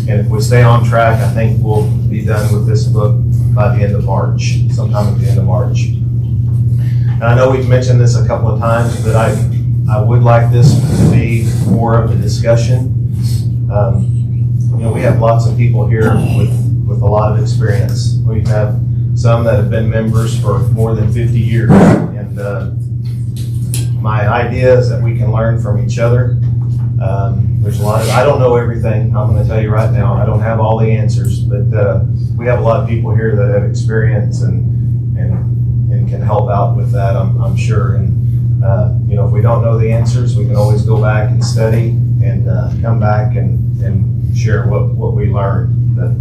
And if we stay on track, I think we'll be done with this book by the end of March, sometime at the end of March. And I know we've mentioned this a couple of times, but I would like this to be more of a discussion. We have lots of people here with a lot of experience. We have some that have been members for more than 50 years. And my idea is that we can learn from each other. There's a lot of, I don't know everything, I'm going to tell you right now. I don't have all the answers, but we have a lot of people here that have experience and can help out with that, I'm sure. And if we don't know the answers, we can always go back and study and come back and share what we learned. But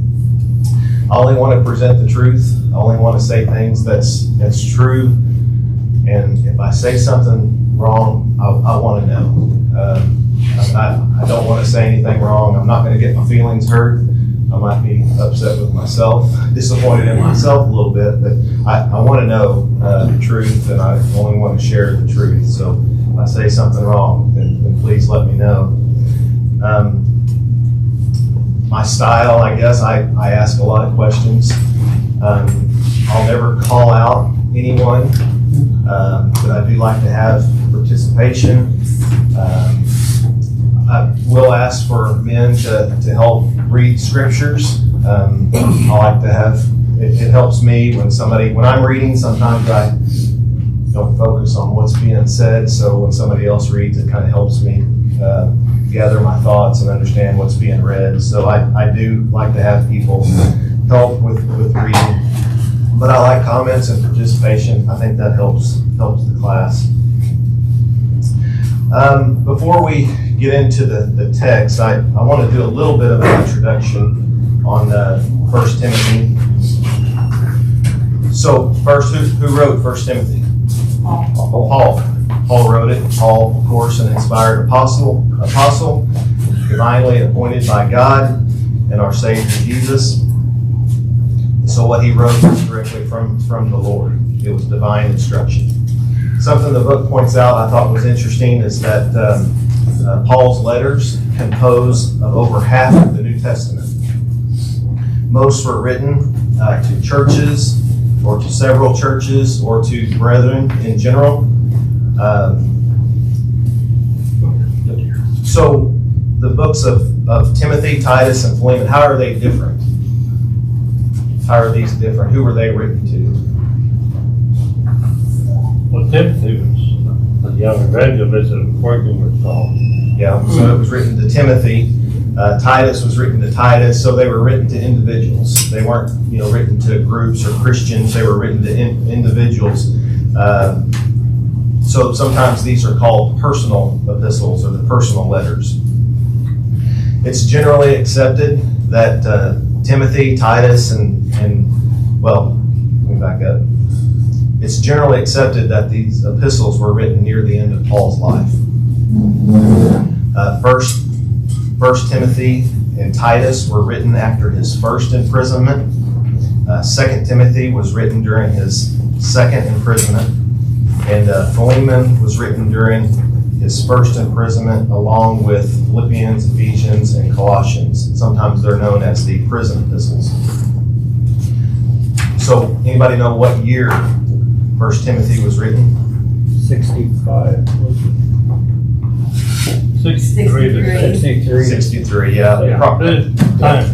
I only want to present the truth. I only want to say things that's true. And if I say something wrong, I want to know. I don't want to say anything wrong. I'm not going to get my feelings hurt. I might be upset with myself, disappointed in myself a little bit, but I want to know the truth, and I only want to share the truth. So if I say something wrong, then please let me know. My style, I guess, I ask a lot of questions. I'll never call out anyone, but I do like to have participation. I will ask for men to help read scriptures. I like to have, it helps me when I'm reading, sometimes I don't focus on what's being said, so when somebody else reads, it kind of helps me gather my thoughts and understand what's being read. So I do like to have people help with reading, but I like comments and participation. I think that helps the class. Before we get into the text, I want to do a little bit of an introduction on 1 Timothy. So first, who wrote 1 Timothy? Paul. Paul wrote it. Paul, of course, an inspired apostle, divinely appointed by God and our Savior Jesus. So what he wrote was directly from the Lord. It was divine instruction. Something the book points out I thought was interesting is that Paul's letters compose of over half of the New Testament. Most were written to churches or to several churches or to brethren in general. So the books of Timothy, Titus, and Philemon, how are they different? How are these different? Who were they written to? Well, Timothy was a young evangelist and working with Paul. Yeah, so it was written to Timothy. Titus was written to Titus, so they were written to individuals. They weren't, written to groups or Christians. They were written to individuals. So sometimes these are called personal epistles or the personal letters. It's generally accepted that Timothy, Titus, let me back up. It's generally accepted that these epistles were written near the end of Paul's life. First Timothy and Titus were written after his first imprisonment. 2 Timothy was written during his second imprisonment. And Philemon was written during his first imprisonment, along with Philippians, Ephesians, and Colossians. Sometimes they're known as the prison epistles. So anybody know what year 1 Timothy was written? 65. 63 to 63. 63, yeah. Yeah, time,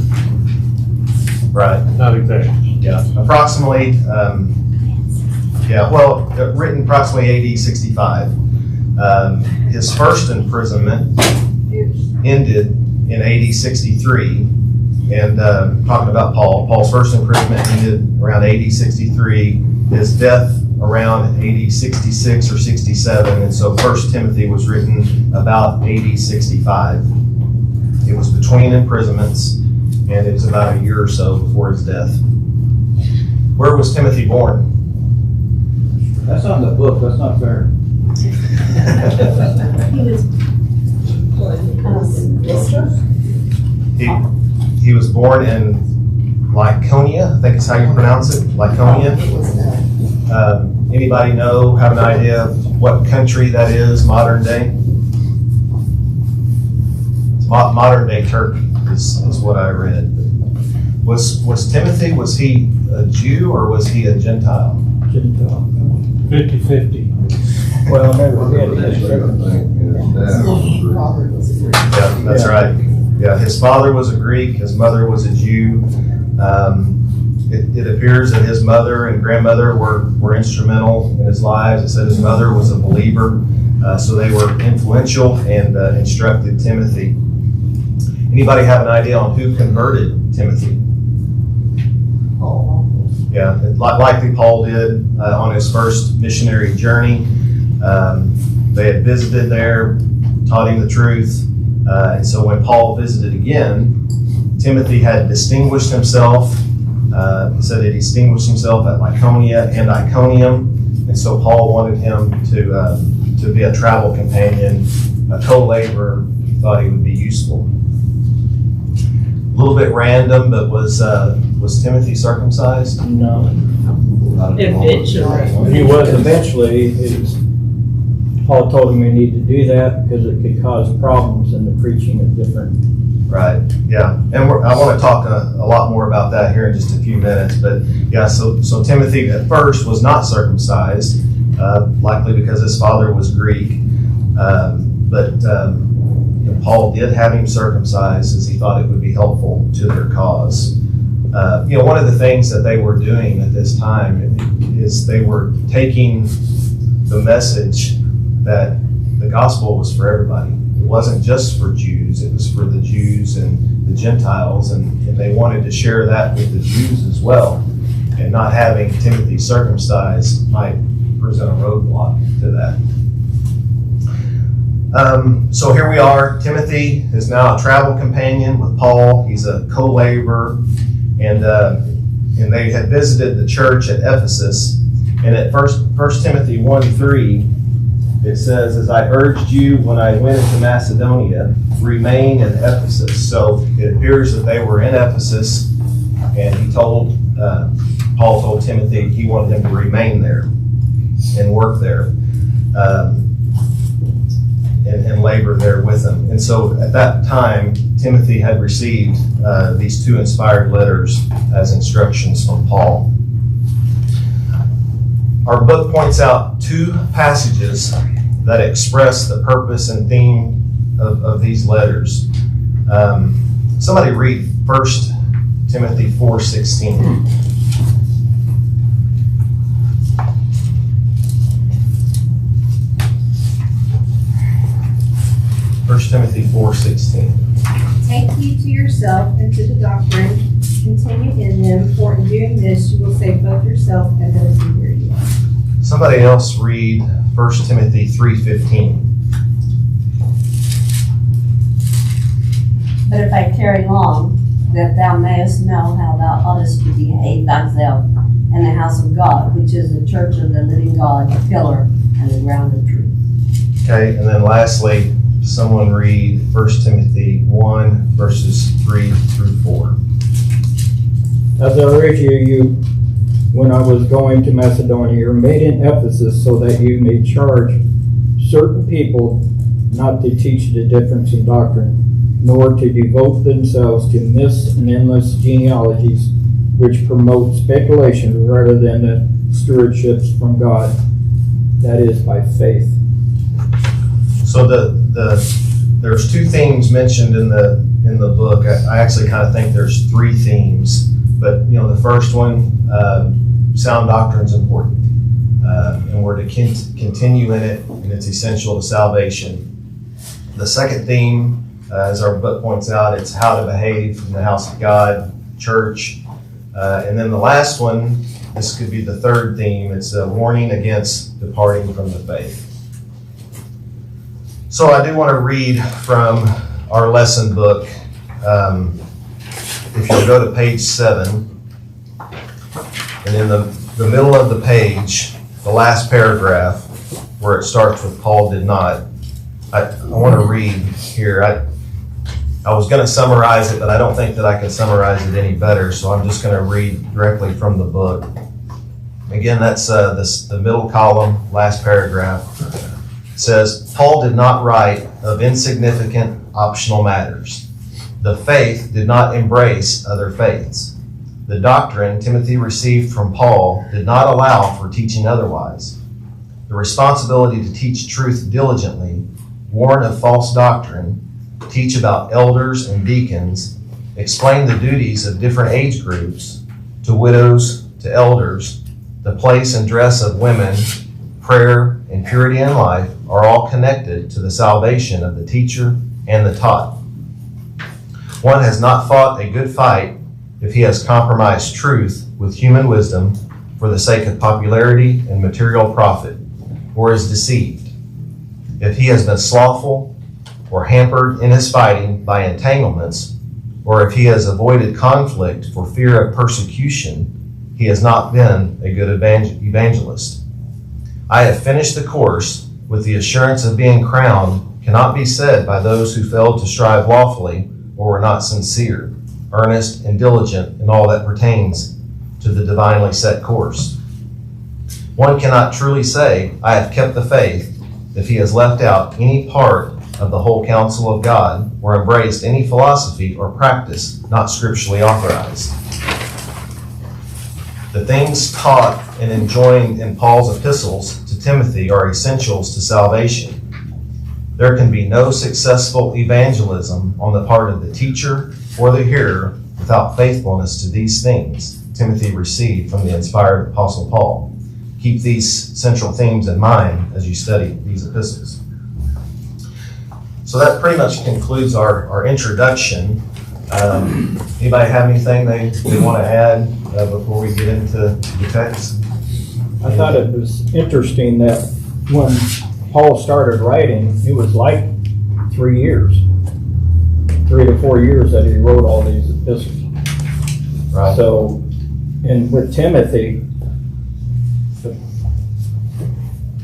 Right, not exact. yeah. Approximately, written approximately AD 65. His first imprisonment ended in AD 63. And talking about Paul's first imprisonment ended around AD 63. His death around AD 66 or 67, and so 1 Timothy was written about AD 65. It was between imprisonments, and it was about a year or so before his death. Where was Timothy born? That's not in the book, that's not fair. He was born in Lycaonia, I think is how you pronounce it, Lycaonia. Anybody have an idea of what country that is, modern day? It's modern day Turkey is what I read. Was Timothy, was he a Jew or was he a Gentile? Gentile. 50-50. Well, never did. Yeah, that's right. Yeah, his father was a Greek, his mother was a Jew. It appears that his mother and grandmother were instrumental in his lives. It said his mother was a believer, so they were influential and instructed Timothy. Anybody have an idea on who converted Timothy? Paul. Yeah, likely Paul did on his first missionary journey. They had visited there, taught him the truth, and so when Paul visited again, Timothy had distinguished himself. Said that he distinguished himself at Lycaonia and Iconium, and so Paul wanted him to be a travel companion, a co-laborer. He thought he would be useful. A little bit random, but was Timothy circumcised? No. Eventually. He was eventually. Paul told him he needed to do that because it could cause problems in the preaching of different. Right, yeah, and I want to talk a lot more about that here in just a few minutes, but yeah, so Timothy at first was not circumcised, likely because his father was Greek, but Paul did have him circumcised as he thought it would be helpful to their cause. One of the things that they were doing at this time is they were taking the message that the gospel was for everybody. It wasn't just for Jews, it was for the Jews and the Gentiles, and they wanted to share that with the Jews as well. And not having Timothy circumcised might present a roadblock to that. So here we are. Timothy is now a travel companion with Paul. He's a co-laborer, and they had visited the church at Ephesus. And at 1 Timothy 1:3, it says, "As I urged you when I went into Macedonia, remain in Ephesus." So it appears that they were in Ephesus, and Paul told Timothy he wanted him to remain there and work there and labor there with him. And so at that time, Timothy had received these two inspired letters as instructions from Paul. Our book points out two passages that express the purpose and theme of these letters. Somebody read 1 Timothy 4:16. 1 Timothy 4:16. Take heed to yourself and to the doctrine, continue in them, for in doing this you will save both yourself and those who hear you. Somebody else read 1 Timothy 3:15. But if I tarry long, that thou mayest know how thou oughtest to behave thyself in the house of God, which is the church of the living God, the pillar and the ground of truth. Okay, and then lastly, someone read 1 Timothy 1, verses 3 through 4. As I urge you, when I was going to Macedonia, remain in Ephesus so that you may charge certain people not to teach the difference in doctrine, nor to devote themselves to myths and endless genealogies, which promote speculation rather than the stewardships from God, that is, by faith. So there's two themes mentioned in the book. I actually kind of think there's three themes, but the first one, sound doctrine is important, and we're to continue in it, and it's essential to salvation. The second theme, as our book points out, it's how to behave in the house of God, church, and then the last one, this could be the third theme, it's a warning against departing from the faith. So I do want to read from our lesson book. If you'll go to page 7, and in the middle of the page, the last paragraph, where it starts with Paul did not, I want to read here. I was going to summarize it, but I don't think that I can summarize it any better, so I'm just going to read directly from the book. Again, that's the middle column, last paragraph. It says, Paul did not write of insignificant optional matters, The faith did not embrace other faiths. The doctrine Timothy received from Paul did not allow for teaching otherwise. The responsibility to teach truth diligently, warn of false doctrine, teach about elders and deacons, explain the duties of different age groups, to widows, to elders, the place and dress of women, prayer, and purity in life are all connected to the salvation of the teacher and the taught. One has not fought a good fight if he has compromised truth with human wisdom for the sake of popularity and material profit, or is deceived. If he has been slothful or hampered in his fighting by entanglements, or if he has avoided conflict for fear of persecution, he has not been a good evangelist. I have finished the course with the assurance of being crowned cannot be said by those who failed to strive lawfully or were not sincere, earnest, and diligent in all that pertains to the divinely set course. One cannot truly say, I have kept the faith, if he has left out any part of the whole counsel of God or embraced any philosophy or practice not scripturally authorized. The things taught and enjoined in Paul's epistles to Timothy are essentials to salvation. There can be no successful evangelism on the part of the teacher or the hearer without faithfulness to these things Timothy received from the inspired Apostle Paul. Keep these central themes in mind as you study these epistles. So that pretty much concludes our introduction. Anybody have anything they want to add before we get into the text? I thought it was interesting that when Paul started writing, it was like 3 years, 3 to 4 years that he wrote all these epistles. Right. So, and with Timothy,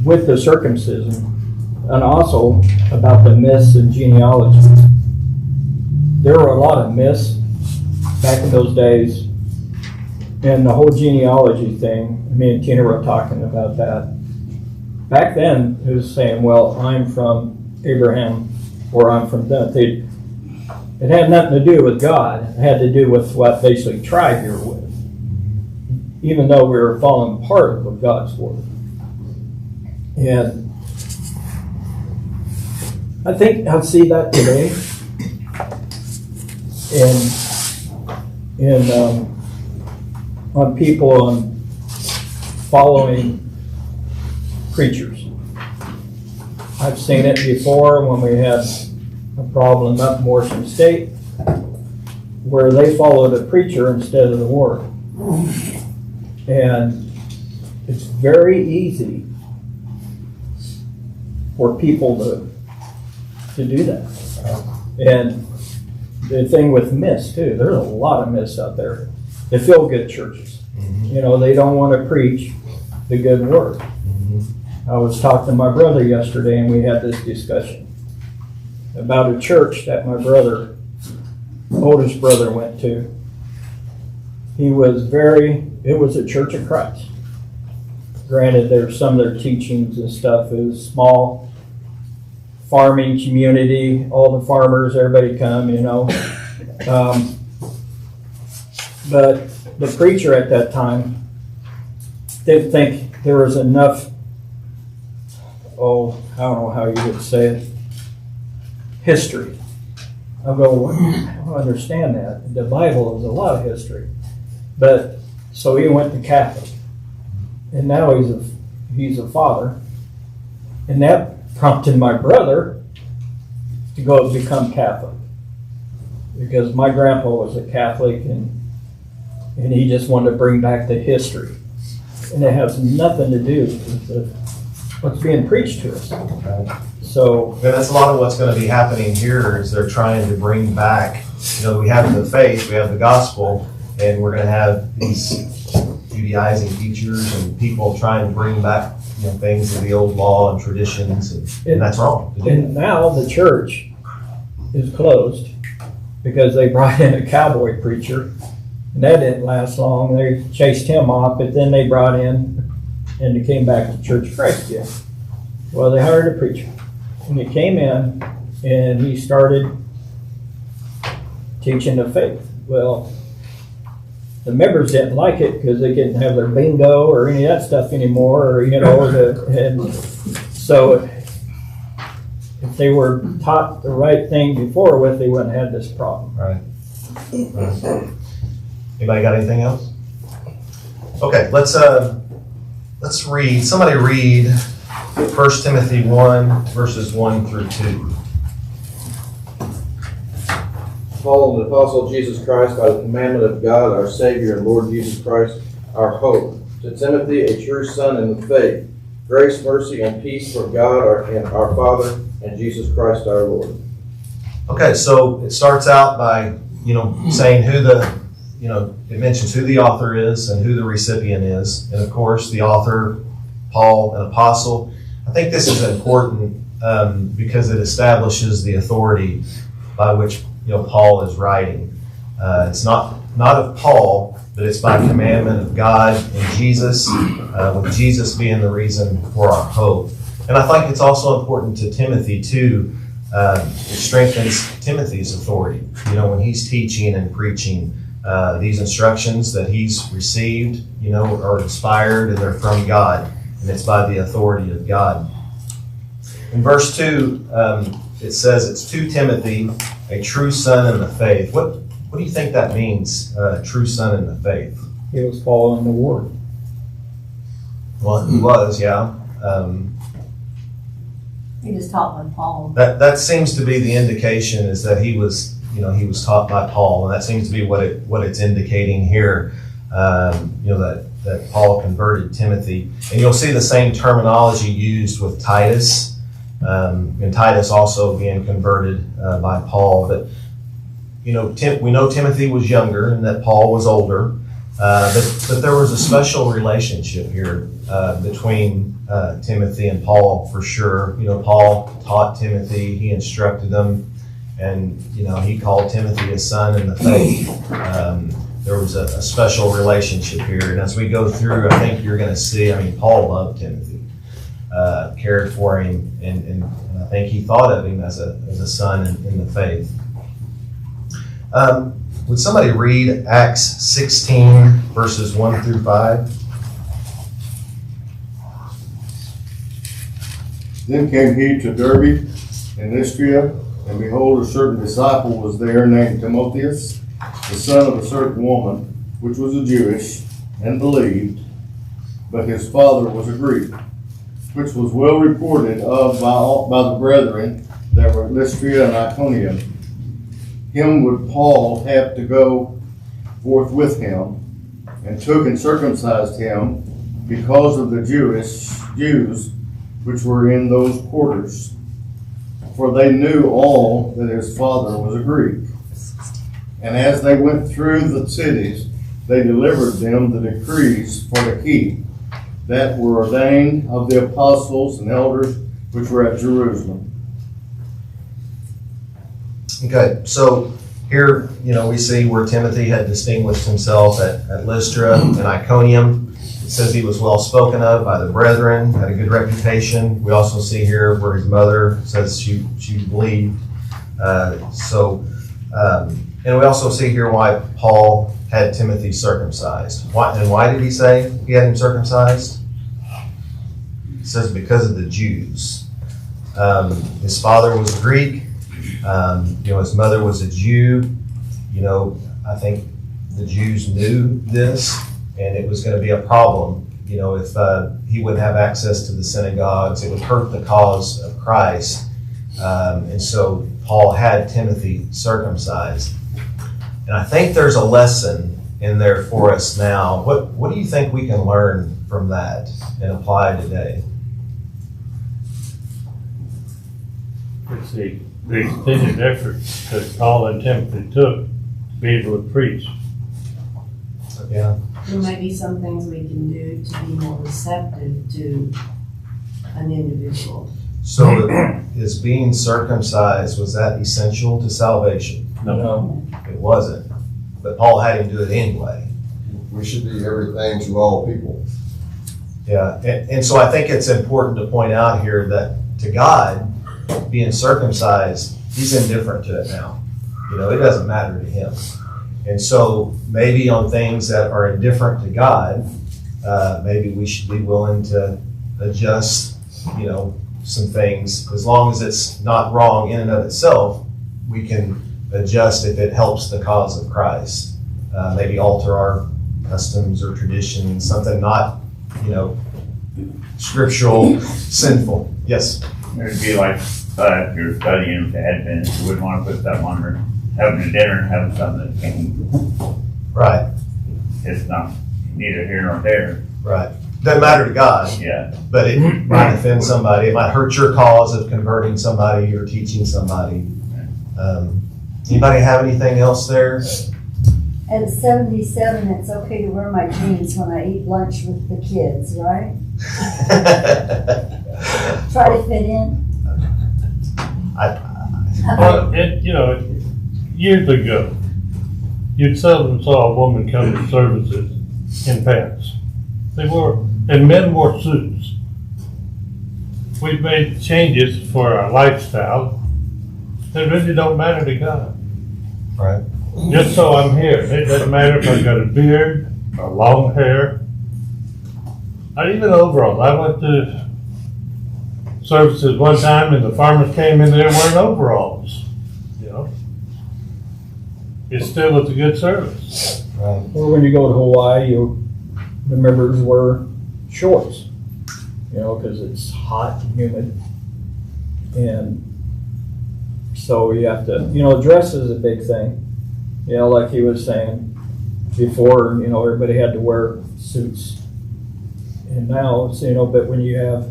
with the circumcision, and also about the myths and genealogy. There were a lot of myths back in those days, and the whole genealogy thing, me and Tina were talking about that. Back then, it was saying, well, I'm from Abraham, or I'm from that. It had nothing to do with God. It had to do with what basically tribe you're with, even though we were falling part of God's word. And I think I see that today on people following preachers. I've seen it before when we had a problem up in Washington State where they followed a preacher instead of the word. And it's very easy for people to do that. And the thing with myths too, there's a lot of myths out there. They feel good churches. You know, they don't want to preach the good word. I was talking to my brother yesterday and we had this discussion about a church that my oldest brother went to. It was a Church of Christ. Granted, there's some of their teachings and stuff. It was small farming community, all the farmers, everybody come, you know. But the preacher at that time didn't think there was enough, I don't know how you would say it, history. I go, I don't understand that. The Bible is a lot of history. But, so he went to Catholic. And now he's a father. And that prompted my brother to go become Catholic. Because my grandpa was a Catholic and he just wanted to bring back the history. And it has nothing to do with what's being preached to us. So Yeah, that's a lot of what's going to be happening here is they're trying to bring back, we have the faith, we have the gospel, and we're going to have these Judaizing teachers and people trying to bring back things of the old law and traditions, and that's wrong. And now the church is closed because they brought in a cowboy preacher, and that didn't last long. They chased him off, but then they brought in, and he came back to Church of Christ again. Well, they hired a preacher, and he came in, and he started teaching the faith. Well, the members didn't like it because they didn't have their bingo or any of that stuff anymore, or, and so if they were taught the right thing before with, they wouldn't have this problem. Right. Anybody got anything else? Okay, let's read, somebody read 1 Timothy 1, verses 1 through 2. Paul, an apostle of Jesus Christ, by the commandment of God, our Savior and Lord Jesus Christ, our hope. To Timothy, a true son in the faith, grace, mercy, and peace from God our Father and Jesus Christ our Lord. Okay, so it starts out by, saying who it mentions who the author is and who the recipient is. And of course, the author, Paul, an apostle. I think this is important because it establishes the authority by which Paul is writing. It's not of Paul, but it's by commandment of God and Jesus, with Jesus being the reason for our hope. And I think it's also important to Timothy too. It strengthens Timothy's authority. When he's teaching and preaching, these instructions that he's received, are inspired and they're from God, and it's by the authority of God. In verse 2, it says it's to Timothy, a true son in the faith. What do you think that means, true son in the faith? He was following the word. Well, he was, yeah. He was taught by Paul. That seems to be the indication, is that he was taught by Paul, and that seems to be what it's indicating here. That Paul converted Timothy, and you'll see the same terminology used with Titus, and Titus also being converted by Paul. But we know Timothy was younger and that Paul was older, but there was a special relationship here between Timothy and Paul for sure. Paul taught Timothy, he instructed them, and he called Timothy his son in the faith. There was a special relationship here, and as we go through, I think you're going to see. Paul loved Timothy, cared for him, and I think he thought of him as a son in the faith. Would somebody read Acts 16 verses 1 through 5? Then came he to Derbe in Lystria, and behold, a certain disciple was there named Timotheus, the son of a certain woman, which was a Jewish, and believed, but his father was a Greek, which was well reported of by the brethren that were at Lystria and Iconium. Him would Paul have to go forth with him, and took and circumcised him because of the Jews which were in those quarters. For they knew all that his father was a Greek. And as they went through the cities, they delivered them the decrees for to keep, that were ordained of the apostles and elders which were at Jerusalem. Okay, so here, we see where Timothy had distinguished himself at Lystra and Iconium. It says he was well spoken of by the brethren, had a good reputation. We also see here where his mother says she believed. And we also see here why Paul had Timothy circumcised. Why did he say he had him circumcised? It says because of the Jews. His father was Greek. His mother was a Jew. I think the Jews knew this, and it was going to be a problem. If he wouldn't have access to the synagogues, it would hurt the cause of Christ. And so Paul had Timothy circumcised. And I think there's a lesson in there for us now. What do you think we can learn from that and apply today? It's the extended effort that Paul and Timothy took to be able to preach. Yeah. There may be some things we can do to be more receptive to an individual. So is being circumcised, was that essential to salvation? No. It wasn't. But Paul had him do it anyway. We should be everything to all people. Yeah, and so I think it's important to point out here that to God, being circumcised, he's indifferent to it now. It doesn't matter to him. And so maybe on things that are indifferent to God, maybe we should be willing to adjust, some things. As long as it's not wrong in and of itself, we can adjust if it helps the cause of Christ. Maybe alter our customs or traditions, something not, scriptural, sinful. Yes? It'd be like, if you're studying for Advent, you wouldn't want to put something on there, having a dinner and having something that can, Right, it's not neither here nor there. right. Doesn't matter to God, Yeah. but it might offend somebody. It might hurt your cause of converting somebody or teaching somebody. Anybody have anything else there? At 77, it's okay to wear my jeans when I eat lunch with the kids, right? Try to fit in. Well, years ago, you seldom saw a woman come to services in pants. And men wore suits. We've made changes for our lifestyle that really don't matter to God. Right. Just so I'm here. It doesn't matter if I've got a beard or long hair. Or even overalls. I went to services one time and the farmers came in there wearing overalls. It still was a good service. Right. Or when you go to Hawaii, the members wear shorts, because it's hot and humid. And so you have to, dress is a big thing. Like he was saying before, everybody had to wear suits. And now it's, but when you have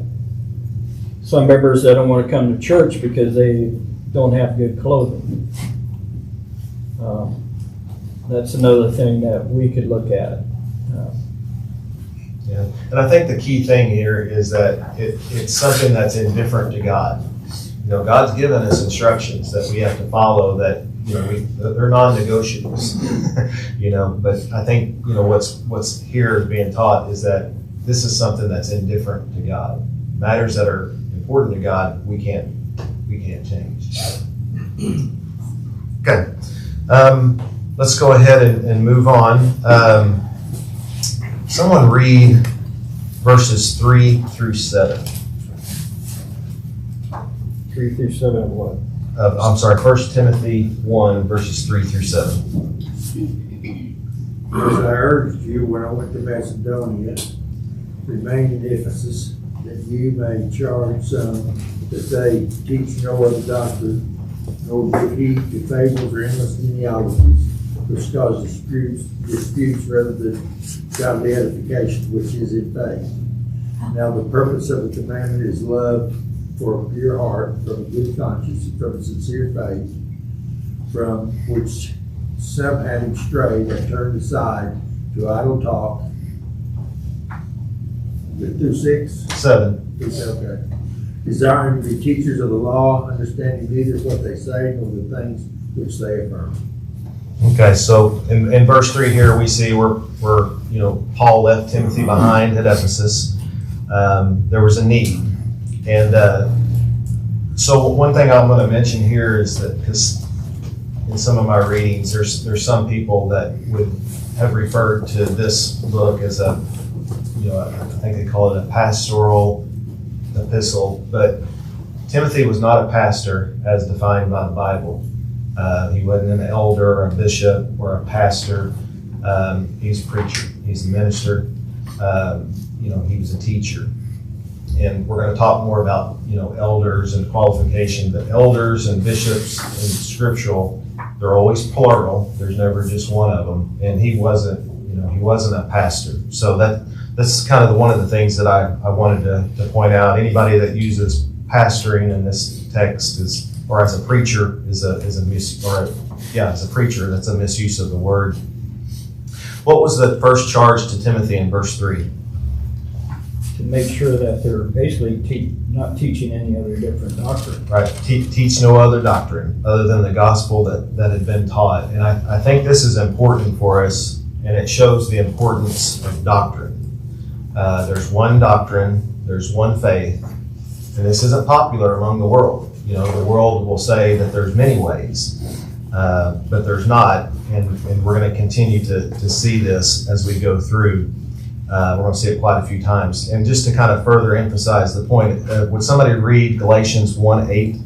some members that don't want to come to church because they don't have good clothing, that's another thing that we could look at. Yeah, and I think the key thing here is that it's something that's indifferent to God. God's given us instructions that we have to follow that, they're non-negotiables. But I think, what's here being taught is that this is something that's indifferent to God. Matters that are important to God, we can't change. Okay. Let's go ahead and move on. Someone read verses 3 through 7. 3 through 7 of what? I'm sorry, 1 Timothy 1, verses 3 through 7. As I urged you when I went to Macedonia, remain in Ephesus, that you may charge some that they teach no other doctrine, nor give heed to fables or endless genealogies, which cause disputes rather than godly edification, which is in faith. Now the purpose of the commandment is love for a pure heart, from a good conscience, and from a sincere faith, from which some having strayed have turned aside to idle talk. Through 6? 7. Okay. Desiring to be teachers of the law, understanding neither what they say nor the things which they affirm. Okay, so in verse 3 here, we see where Paul left Timothy behind at Ephesus. There was a need. And so one thing I'm going to mention here is that, because in some of my readings, there's some people that would have referred to this book as I think they call it a pastoral epistle, but Timothy was not a pastor as defined by the Bible. He wasn't an elder or a bishop or a pastor. He's a preacher. He's a minister. He was a teacher. And we're going to talk more about, elders and qualification, but elders and bishops in scriptural, they're always plural. There's never just one of them. And he wasn't a pastor. So that's kind of one of the things that I wanted to point out. Anybody that uses pastoring in this text or as a preacher as a preacher, that's a misuse of the word. What was the first charge to Timothy in verse 3? To make sure that they're basically not teaching any other different doctrine. Right. Teach no other doctrine other than the gospel that had been taught. And I think this is important for us, and it shows the importance of doctrine. There's one doctrine, there's one faith, and this isn't popular among the world. The world will say that there's many ways. but there's not, and we're going to continue to see this as we go through. We're going to see it quite a few times. And just to kind of further emphasize the point, would somebody read Galatians 1:8?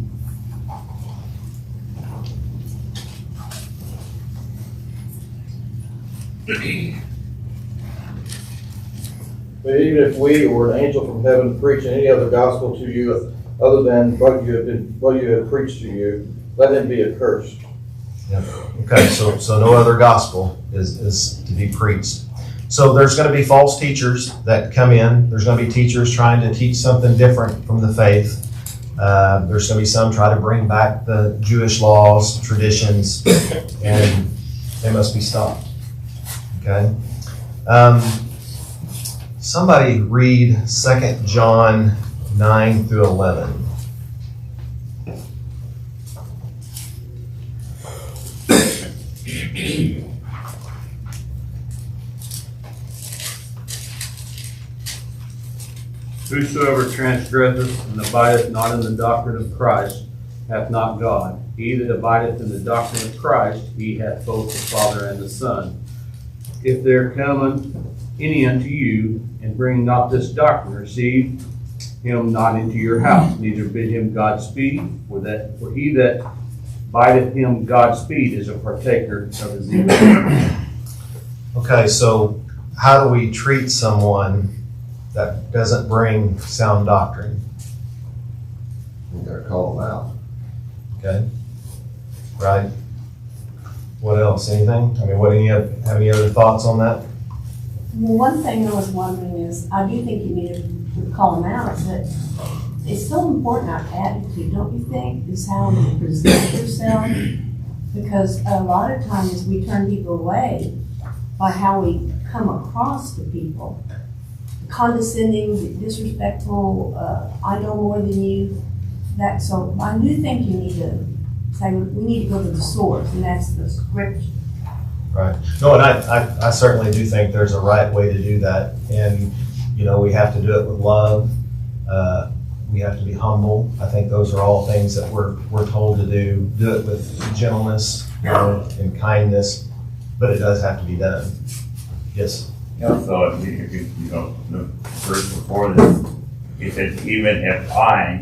But even if we or an angel from heaven preach any other gospel to you other than what you have preached to you, let him be accursed. Yeah. Okay, so no other gospel is to be preached. So there's going to be false teachers that come in. There's going to be teachers trying to teach something different from the faith. There's going to be some try to bring back the Jewish laws, traditions, and they must be stopped. Okay. Somebody read 2 John 9 through 11. Whosoever transgresseth and abideth not in the doctrine of Christ hath not God. He that abideth in the doctrine of Christ, he hath both the Father and the Son. If there cometh any unto you, and bring not this doctrine, receive him not into your house, neither bid him Godspeed, for he that bideth him Godspeed is a partaker of his evil. Okay, so how do we treat someone that doesn't bring sound doctrine? You gotta call them out. Okay, right. What else? Anything? I mean, have any other thoughts on that? Well, one thing I was wondering is, I do think you need to call them out, but it's so important, our attitude, don't you think, is how you present yourself? Because a lot of times we turn people away by how we come across to people. Condescending, disrespectful, I know more than you. So I do think you need to say, we need to go to the source, and that's the scripture. Right. No, and I certainly do think there's a right way to do that. And, we have to do it with love. We have to be humble. I think those are all things that we're told to do. Do it with gentleness and kindness, but it does have to be done. Yes? So if you the verse before this, he says, even if I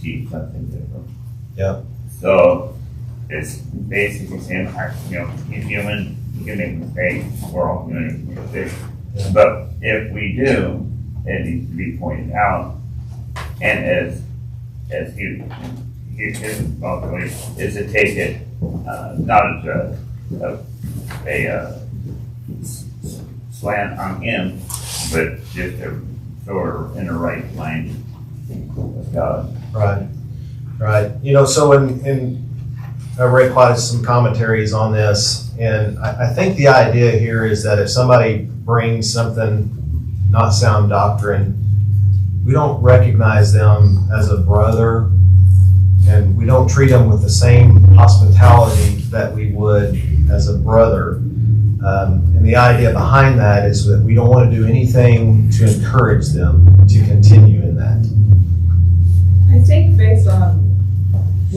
teach something different. Yeah. So it's basically saying, you're human, you can make mistakes, we're all human, you can make mistakes. Yeah. But if we do, it needs to be pointed out. And as his responsibility is to take it, not as a slant on him, but just to sort of in the right line with God. Right. Right. So I read quite some commentaries on this, and I think the idea here is that if somebody brings something not sound doctrine, we don't recognize them as a brother, and we don't treat them with the same hospitality that we would as a brother. And the idea behind that is that we don't want to do anything to encourage them to continue in that. I think based on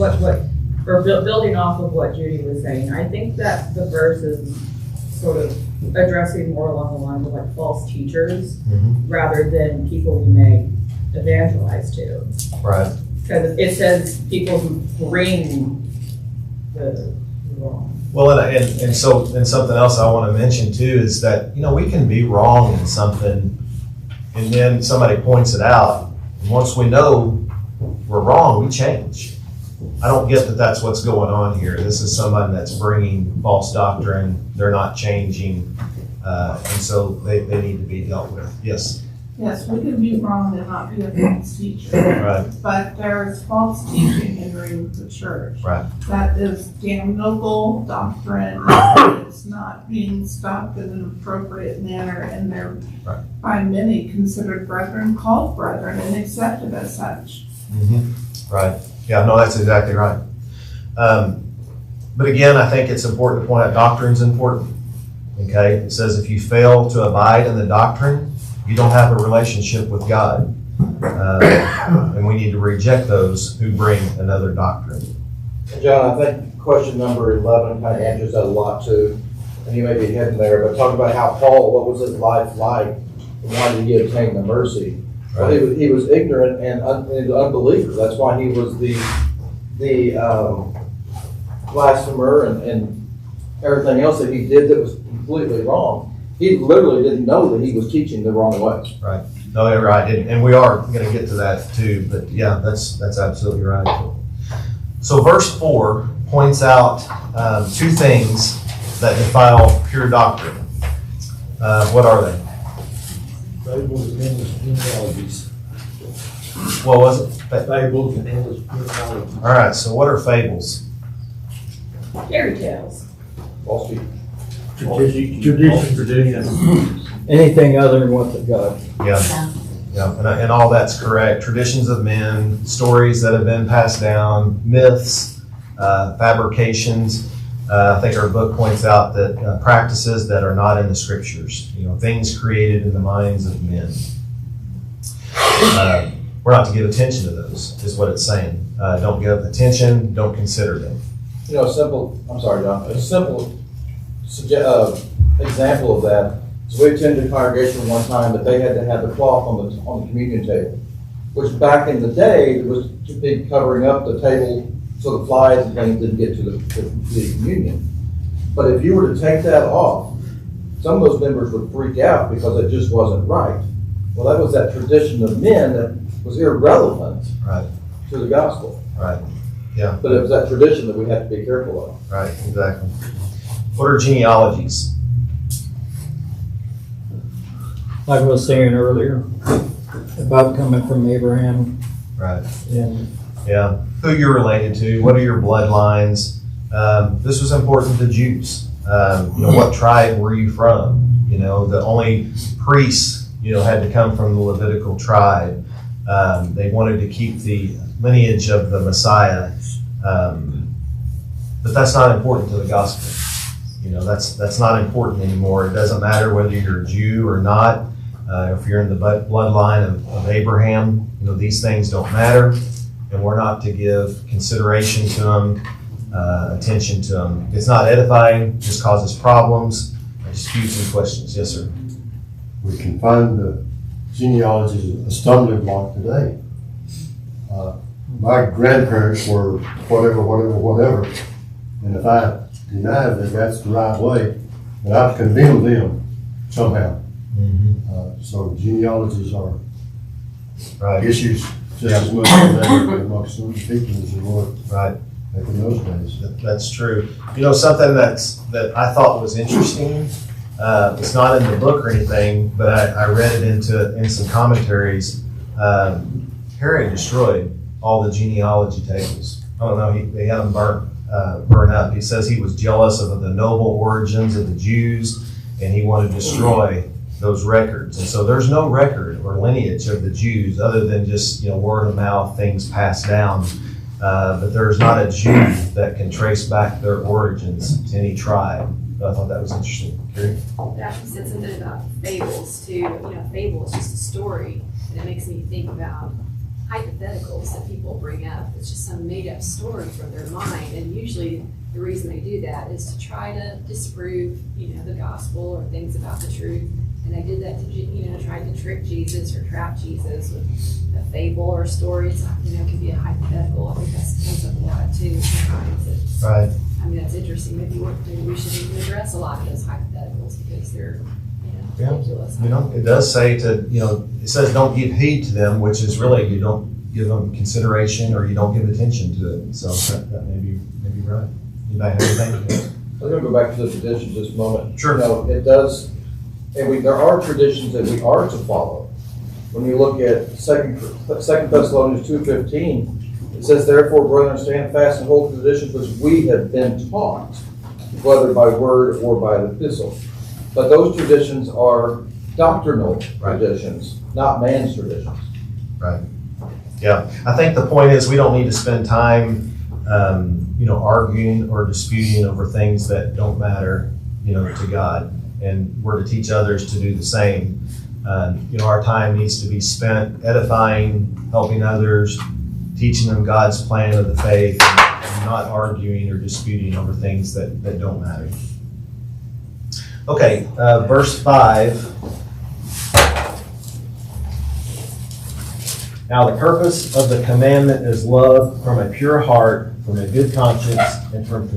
building off of what Judy was saying, I think that the verse is sort of addressing more along the lines of like false teachers rather than people we may evangelize to. Right. Because it says people who bring the wrong. Well, and something else I want to mention too is that, we can be wrong in something and then somebody points it out. And once we know we're wrong, we change. I don't get that that's what's going on here. This is somebody that's bringing false doctrine. They're not changing. And so they need to be dealt with. Yes? Yes, we can be wrong and not be a false teacher. Right. But there is false teaching entering the church. Right. That is damnable doctrine. It's not being stopped in an appropriate manner, and they're by many considered brethren, called brethren, and accepted as such. Mm-hmm. Right. Yeah, no, that's exactly right. But again, I think it's important to point out doctrine's important. Okay? It says if you fail to abide in the doctrine, you don't have a relationship with God. And we need to reject those who bring another doctrine. John, I think question number 11 kind of answers that a lot too. And you may be heading there, but talk about how Paul, what was his life like? And why did he obtain the mercy? Well, he was ignorant and an unbeliever. That's why he was the blasphemer and everything else that he did that was completely wrong. He literally didn't know that he was teaching the wrong way. Right. No, you're right. And we are going to get to that too. But yeah, that's absolutely right. So verse 4 points out two things that defile pure doctrine. What are they? Fables and endless genealogies. What was it? Fables and endless genealogies. All right. So what are fables? Fairy tales. False teaching. Tradition. Anything other than what's of God. Yeah. Yeah. And all that's correct. Traditions of men, stories that have been passed down, myths, fabrications. I think our book points out that practices that are not in the scriptures, things created in the minds of men. We're not to give attention to those, is what it's saying. Don't give attention, don't consider them. I'm sorry, John, a simple example of that is we attended a congregation one time that they had to have the cloth on the communion table, which back in the day it was too big covering up the table so the flies and things didn't get to the communion. But if you were to take that off, some of those members would freak out because it just wasn't right. Well, that was that tradition of men that was irrelevant to the gospel. Right. Yeah. But it was that tradition that we have to be careful of. Right, exactly. What are genealogies? Like I was saying earlier, about coming from Abraham. Right. And yeah, who you're related to, what are your bloodlines? This was important to Jews. What tribe were you from? The only priests, had to come from the Levitical tribe. They wanted to keep the lineage of the Messiah. But that's not important to the gospel. That's not important anymore. It doesn't matter whether you're a Jew or not. If you're in the bloodline of Abraham, these things don't matter. And we're not to give consideration to them, attention to them. It's not edifying, it just causes problems, disputes and questions. Yes, sir. We can find the genealogy a stumbling block today. My grandparents were whatever, and if I deny that that's the right way, then I've condemned them somehow. Mm-hmm. So genealogies are right. issues just as much as they are amongst some people as they were right back in those days. That's true. Something that I thought was interesting. It's not in the book or anything, but I read it in some commentaries. Herod destroyed all the genealogy tables. I don't know. They had them burn up. He says he was jealous of the noble origins of the Jews, and he wanted to destroy those records. And so there's no record or lineage of the Jews other than just word of mouth, things passed down. But there's not a Jew that can trace back their origins to any tribe. I thought that was interesting. Carrie? It actually said something about fables too. Fable is just a story, and it makes me think about hypotheticals that people bring up. It's just some made-up story from their mind, and usually the reason they do that is to try to disprove, the gospel or things about the truth. And they did that to, tried to trick Jesus or trap Jesus with a fable or a story. It's, it can be a hypothetical. I think that comes up a lot too sometimes. Right. That's interesting. Maybe we should even address a lot of those hypotheticals because they're, ridiculous. It does say it says don't give heed to them, which is really you don't give them consideration or you don't give attention to it. So that may be right. Anybody have anything? I'm going to go back to the traditions just a moment. Sure. It does, and there are traditions that we are to follow. When you look at 2 Thessalonians 2:15, it says, "Therefore, brethren, stand fast and hold the traditions which we have been taught, whether by word or by epistle." But those traditions are doctrinal traditions, not man's traditions. Right. Yeah. I think the point is we don't need to spend time, arguing or disputing over things that don't matter, to God. And we're to teach others to do the same. Our time needs to be spent edifying, helping others, teaching them God's plan of the faith, and not arguing or disputing over things that don't matter. Okay, verse 5. Now the purpose of the commandment is love from a pure heart, from a good conscience, and from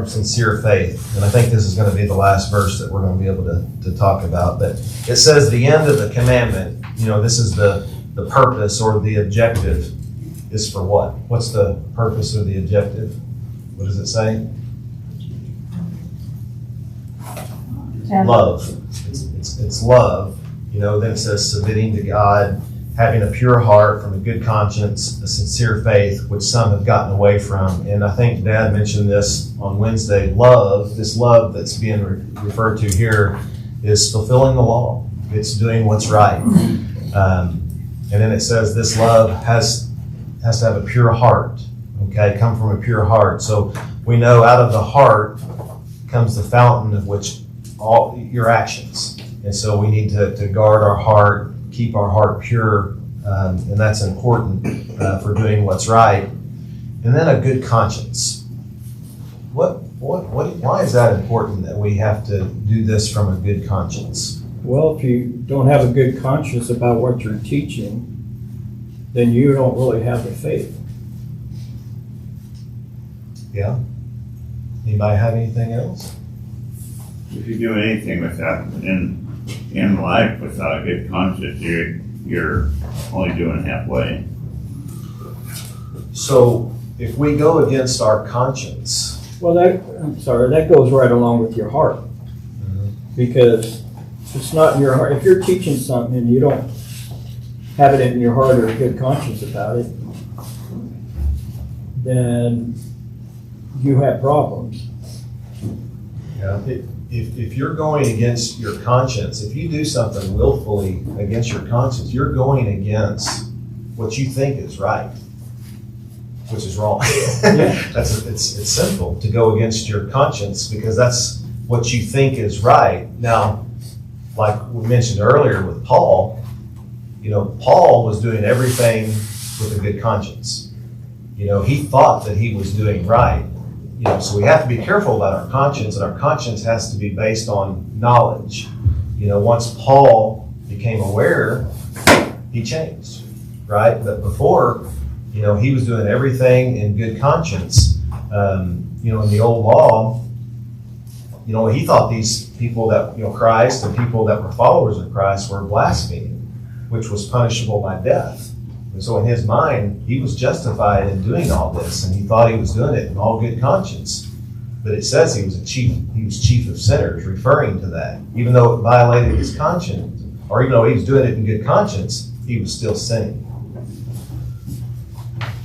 sincere faith. And I think this is going to be the last verse that we're going to be able to talk about. But it says the end of the commandment, this is the purpose or the objective is for what? What's the purpose or the objective? What does it say? Love. It's love. Then it says submitting to God, having a pure heart, from a good conscience, a sincere faith, which some have gotten away from. And I think Dad mentioned this on Wednesday. Love, this love that's being referred to here, is fulfilling the law. It's doing what's right. And then it says this love has to have a pure heart. Okay, come from a pure heart. So we know out of the heart comes the fountain of which all your actions. And so we need to guard our heart, keep our heart pure, and that's important for doing what's right. And then a good conscience. Why is that important that we have to do this from a good conscience? Well, if you don't have a good conscience about what you're teaching, then you don't really have the faith. Yeah. Anybody have anything else? If you do anything without in life without a good conscience, you're only doing halfway. So if we go against our conscience, well, that goes right along with your heart. Because if it's not in your heart, if you're teaching something and you don't have it in your heart or a good conscience about it, then you have problems. Yeah. If you're going against your conscience, if you do something willfully against your conscience, you're going against what you think is right, which is wrong. It's sinful to go against your conscience because that's what you think is right. Now, like we mentioned earlier with Paul, Paul was doing everything with a good conscience. He thought that he was doing right. So we have to be careful about our conscience, and our conscience has to be based on knowledge. Once Paul became aware, he changed, right? But before, he was doing everything in good conscience. In the old law, he thought these people that, Christ and people that were followers of Christ were blaspheming, which was punishable by death. And so in his mind, he was justified in doing all this, and he thought he was doing it in all good conscience. But it says he was chief of sinners, referring to that. Even though it violated his conscience, or even though he was doing it in good conscience, he was still sinning.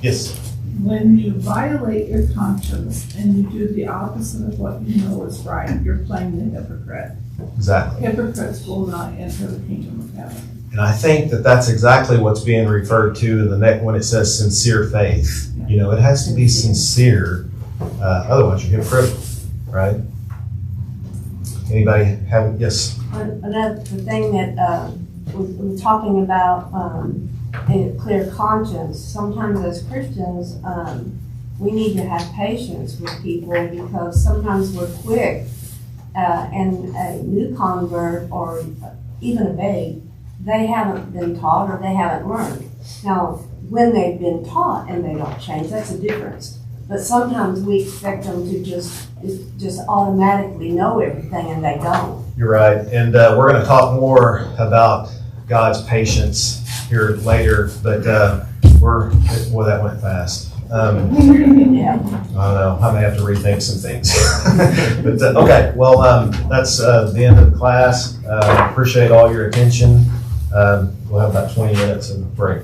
Yes? When you violate your conscience and you do the opposite of what you know is right, you're playing the hypocrite. Exactly. Hypocrites will not enter the kingdom of heaven. And I think that that's exactly what's being referred to in the next when it says sincere faith. It has to be sincere, otherwise you're hypocritical, right? Anybody have, yes? Another thing that we're talking about a clear conscience. Sometimes as Christians, we need to have patience with people because sometimes we're quick and a new convert or even a babe, they haven't been taught or they haven't learned. Now, when they've been taught and they don't change, that's a difference. But sometimes we expect them to just automatically know everything and they don't. You're right. And we're going to talk more about God's patience here later, but that went fast. I don't know. I may have to rethink some things. But okay, well, that's the end of the class. Appreciate all your attention. We'll have about 20 minutes of break.